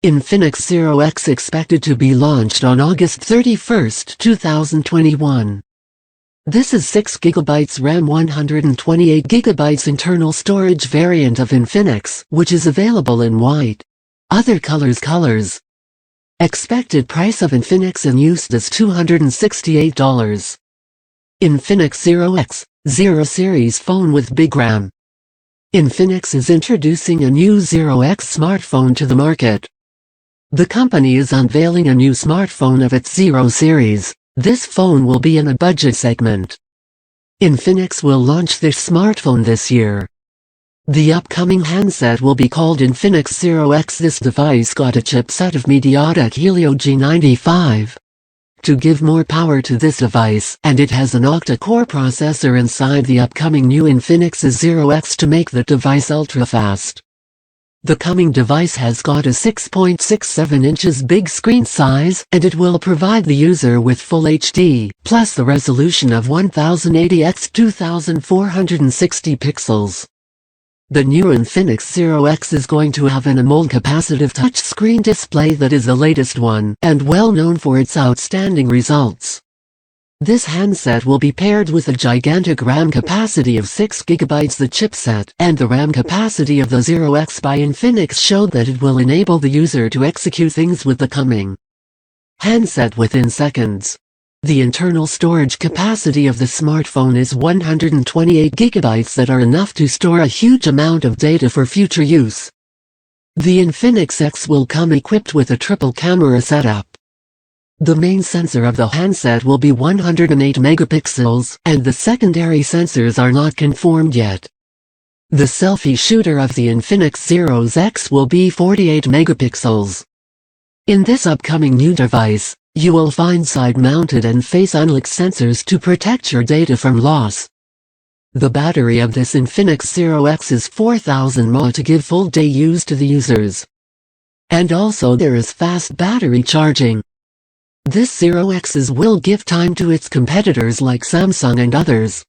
Infinix Zero X expected to be launched on August 31, 2021. This is 6GB RAM 128GB internal storage variant of Infinix, which is available in white. Other colors. Expected price of Infinix in use is $268. Infinix Zero X, 0 series phone with big RAM. Infinix is introducing a new Zero X smartphone to the market. The company is unveiling a new smartphone of its Zero series. This phone will be in a budget segment. Infinix will launch this smartphone this year. The upcoming handset will be called Infinix Zero X. This device got a chipset of Mediatek Helio G95 to give more power to this device, and it has an Octa-Core processor inside the upcoming new Infinix Zero X to make the device ultra-fast. The coming device has got a 6.67 inches big screen size, and it will provide the user with Full HD, plus the resolution of 1080 x 2460 pixels. The new Infinix Zero X is going to have an AMOLED Capacitive Touchscreen display that is the latest one, and well known for its outstanding results. This handset will be paired with a gigantic RAM capacity of 6GB. The chipset and the RAM capacity of the Zero X by Infinix showed that it will enable the user to execute things with the coming handset within seconds. The internal storage capacity of the smartphone is 128GB that are enough to store a huge amount of data for future use. The Infinix X will come equipped with a triple camera setup. The main sensor of the handset will be 108 megapixels, and the secondary sensors are not conformed yet. The selfie shooter of the Infinix Zero X will be 48 megapixels. In this upcoming new device, you will find side-mounted and face-unlock sensors to protect your data from loss. The battery of this Infinix Zero X is 4000 mAh to give full-day use to the users. And also there is fast battery charging. This Zero X's will give time to its competitors like Samsung and others.